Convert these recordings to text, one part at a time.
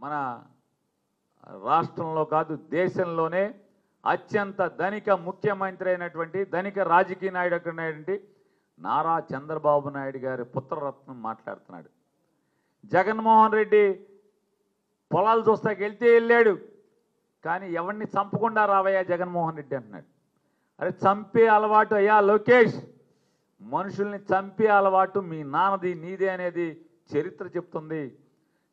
మన రాష్ట్రంలో కాదు దేశంలోనే అత్యంత ధనిక ముఖ్యమంత్రి అయినటువంటి ధనిక రాజకీయ నాయుడు అయినటువంటి నారా చంద్రబాబు నాయుడు గారి పుత్రరత్నం మాట్లాడుతున్నాడు. జగన్మోహన్ రెడ్డి పొలాలు చూస్తాకి వెళ్తే వెళ్ళాడు, కానీ ఎవరిని చంపకుండా రావయ్యా జగన్మోహన్ రెడ్డి అంటున్నాడు. అరే చంపే అలవాటు అయ్యా లోకేష్, మనుషుల్ని చంపే అలవాటు మీ నాన్నది నీదే అనేది చరిత్ర చెప్తుంది.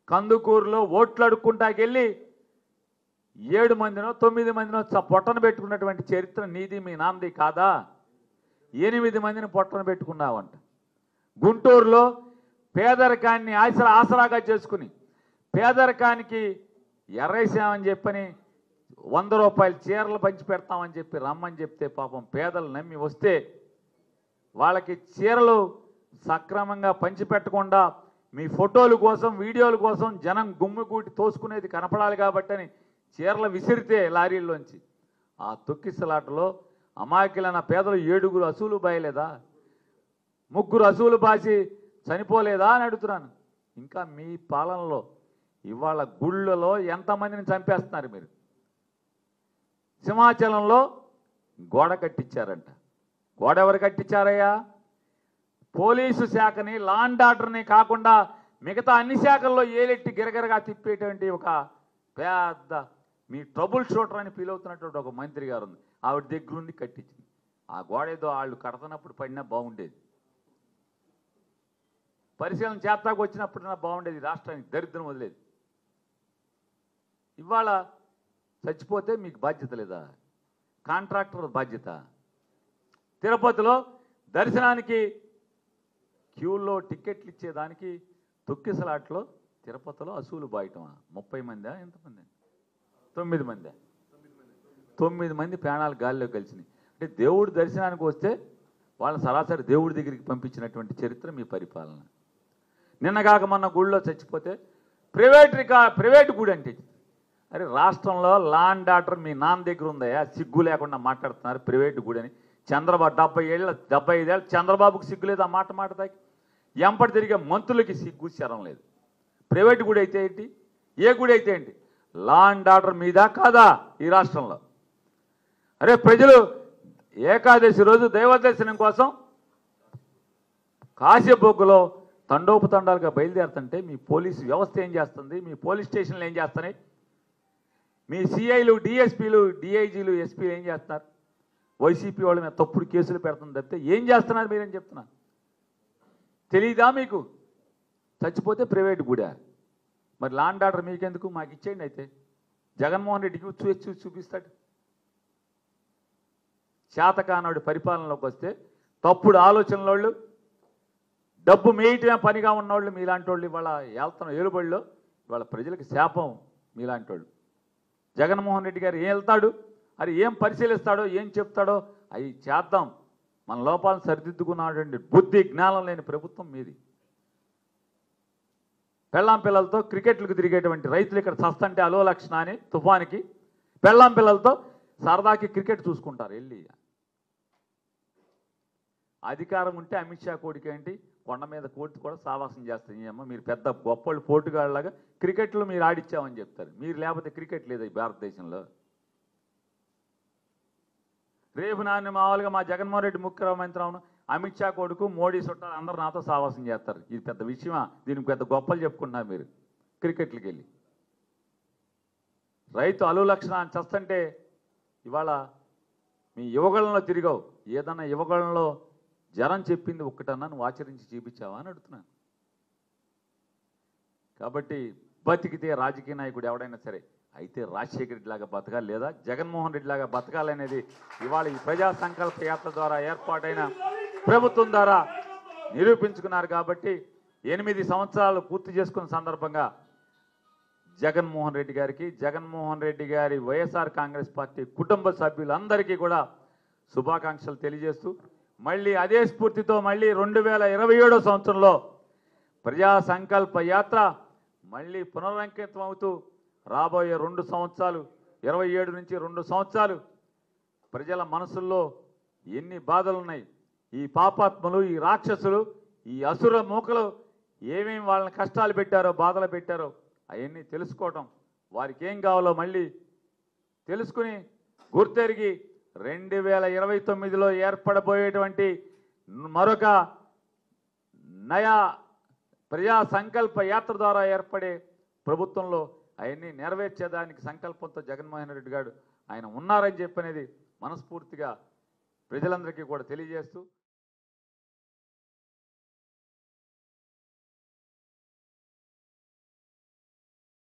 కందుకూరులో ఓట్లు అడుక్కుంటాకెళ్ళి 7 మందినో 9 మందినో పొట్టన పెట్టుకున్నటువంటి చరిత్ర నీది మీ నాన్నది కాదా? 8 మందిని పొట్టన పెట్టుకున్నావంట. గుంటూరులో పేదరికాన్ని ఆసరాగా చేసుకుని పేదరికానికి ఎర్రేసామని చెప్పని 100 రూపాయల చీరలు పంచి పెడతామని చెప్పి రమ్మని చెప్తే పాపం పేదలు నమ్మి వస్తే వాళ్ళకి చీరలు సక్రమంగా పంచిపెట్టకుండా మీ ఫోటోల కోసం వీడియోల కోసం జనం గుమ్మిగూటి తోసుకునేది కనపడాలి కాబట్టి చీరలు విసిరితే లారీల్లోంచి ఆ తొక్కిసలాటలో అమాయకులైన పేదలు 7 అసూలు బాయలేదా? 3 అసూలు బాసి చనిపోలేదా అని అడుగుతున్నాను. ఇంకా మీ పాలనలో ఇవాళ గుళ్ళలో ఎంతమందిని చంపేస్తున్నారు మీరు. సింహాచలంలో గోడ కట్టించారంట. గోడ ఎవరు కట్టించారయ్యా? పోలీసు శాఖని లా అండ్ ఆర్డర్ని కాకుండా మిగతా అన్ని శాఖల్లో ఏలెట్టి గిరగిరగా తిప్పేటువంటి ఒక పెద్ద మీ ట్రబుల్ షూటర్ అని ఫీల్ అవుతున్నటువంటి ఒక మంత్రి గారు ఉంది. ఆవిడ దగ్గరుండి కట్టించింది. ఆ గోడ ఏదో వాళ్ళు కడుతున్నప్పుడు పడినా బాగుండేది, పరిశీలన చేస్తాకు వచ్చినప్పుడైనా బాగుండేది, రాష్ట్రానికి దరిద్రం వదిలేదు. ఇవాళ చచ్చిపోతే మీకు బాధ్యత లేదా? కాంట్రాక్టర్ బాధ్యత. తిరుపతిలో దర్శనానికి క్యూల్లో టికెట్లు ఇచ్చేదానికి తొక్కిసలాట్లో తిరుపతిలో అసూలు బాయటమా? 30 మందా ఎంతమంది? 9 మంది. 9 మంది ప్రాణాలు గాలిలో కలిసినాయి. అంటే దేవుడు దర్శనానికి వస్తే వాళ్ళ సరాసరి దేవుడి దగ్గరికి పంపించినటువంటి చరిత్ర మీ పరిపాలన. నిన్నగాక మొన్న గుడిలో చచ్చిపోతే ప్రైవేట్ గుడి అంటే, అరే రాష్ట్రంలో లా అండ్ ఆర్డర్ మీ నాన్న దగ్గర ఉందయా? సిగ్గు లేకుండా మాట్లాడుతున్నారు ప్రైవేట్ గుడి అని. చంద్రబాబు 75 ఏళ్ళు చంద్రబాబుకి సిగ్గు లేదు ఆ మాట మాటదాకి. ఎంపటి తిరిగే మంత్రులకి సిగ్గు శరం లేదు. ప్రైవేట్ గుడి అయితే ఏంటి, ఏ గుడి అయితే ఏంటి? లా అండ్ ఆర్డర్ మీదా కాదా ఈ రాష్ట్రంలో? అరే ప్రజలు ఏకాదశి రోజు దైవదర్శనం కోసం కాశీబొగ్గులో తండోపతండాలుగా బయలుదేరుతుంటే మీ పోలీసు వ్యవస్థ ఏం చేస్తుంది? మీ పోలీస్ స్టేషన్లు ఏం చేస్తున్నాయి? మీ సిఐలు డిఎస్పీలు డిఐజీలు ఎస్పీలు ఏం చేస్తున్నారు? వైసీపీ వాళ్ళ మీద తప్పుడు కేసులు పెడుతుంది తప్పితే ఏం చేస్తున్నారు మీరని చెప్తున్నా. తెలీదా మీకు? చచ్చిపోతే ప్రైవేట్ గుడా? మరి లా అండ్ ఆర్డర్ మీకెందుకు? మాకు ఇచ్చేయండి. అయితే జగన్మోహన్ రెడ్డికి చూపిస్తాడు. శాతకానాడు పరిపాలనలోకి వస్తే తప్పుడు ఆలోచనలోళ్ళు, డబ్బు మేయటమే పనిగా ఉన్నవాళ్ళు మీలాంటి వాళ్ళు ఇవాళ ఏలుబడిలో ఇవాళ ప్రజలకు శాపం మీలాంటి వాళ్ళు. జగన్మోహన్ రెడ్డి గారు ఏం వెళ్తాడు, అది ఏం పరిశీలిస్తాడో ఏం చెప్తాడో అవి చేద్దాం. మన లోపాలను సరిదిద్దుకున్నటువంటి బుద్ధి జ్ఞానం లేని ప్రభుత్వం మీది. పెళ్ళాం పిల్లలతో క్రికెట్లకు తిరిగేటువంటి రైతులు ఇక్కడ చస్తంటే అలో లక్షణ అని తుఫానికి పెళ్ళాం పిల్లలతో సరదాకి క్రికెట్ చూసుకుంటారు వెళ్ళి. అధికారం ఉంటే అమిత్ షా కోడికి ఏంటి, కొండ మీద కోర్టు కూడా సావాసం చేస్తుంది. అమ్మ మీరు పెద్ద గొప్పళ్ళు పోటుగాళ్ళలాగా క్రికెట్లో మీరు ఆడిచ్చామని చెప్తారు. మీరు లేకపోతే క్రికెట్ లేదు ఈ భారతదేశంలో. రేపు నాన్న మామూలుగా మా జగన్మోహన్ రెడ్డి ముఖ్యమంత్రి అవును, అమిత్ షా కొడుకు మోడీ చుట్టాలు అందరూ నాతో సావాసం చేస్తారు. ఇది పెద్ద విషయమా? దీనికి పెద్ద గొప్పలు చెప్పుకుంటున్నారు మీరు క్రికెట్లకి వెళ్ళి. రైతు అలు లక్షణ చస్తంటే ఇవాళ మీ యువగళంలో తిరిగావు. ఏదన్నా యువగళంలో జనం చెప్పింది ఒక్కటన్నా నువ్వు ఆచరించి చూపించావా అని అడుగుతున్నాను. కాబట్టి బతికితే రాజకీయ నాయకుడు ఎవడైనా సరే అయితే రాజశేఖర రెడ్డి లాగా బతకాలి, లేదా జగన్మోహన్ రెడ్డి లాగా బతకాలనేది ఇవాళ ఈ ప్రజా సంకల్ప యాత్ర ద్వారా ఏర్పాటైన ప్రభుత్వం ద్వారా నిరూపించుకున్నారు. కాబట్టి 8 సంవత్సరాలు పూర్తి చేసుకున్న సందర్భంగా జగన్మోహన్ రెడ్డి గారికి, జగన్మోహన్ రెడ్డి గారి వైఎస్ఆర్ కాంగ్రెస్ పార్టీ కుటుంబ సభ్యులందరికీ కూడా శుభాకాంక్షలు తెలియజేస్తూ మళ్ళీ అదే స్ఫూర్తితో మళ్ళీ 2027 సంవత్సరంలో ప్రజా సంకల్ప యాత్ర మళ్ళీ పునరంకితం అవుతూ రాబోయే 2 సంవత్సరాలు 27 నుంచి 2 సంవత్సరాలు ప్రజల మనసుల్లో ఎన్ని బాధలున్నాయి, ఈ పాపాత్మలు, ఈ రాక్షసులు, ఈ అసుర మూకలు ఏమేమి వాళ్ళని కష్టాలు పెట్టారో బాధలు పెట్టారో అవన్నీ తెలుసుకోవటం, వారికి ఏం కావాలో మళ్ళీ తెలుసుకుని గుర్తెరిగి 2029లో ఏర్పడబోయేటువంటి మరొక నయా ప్రజా సంకల్ప యాత్ర ద్వారా ఏర్పడే ప్రభుత్వంలో అవన్నీ నెరవేర్చేదానికి సంకల్పంతో జగన్మోహన్ రెడ్డి గారు ఆయన ఉన్నారని చెప్పనేది మనస్ఫూర్తిగా ప్రజలందరికీ కూడా తెలియజేస్తూ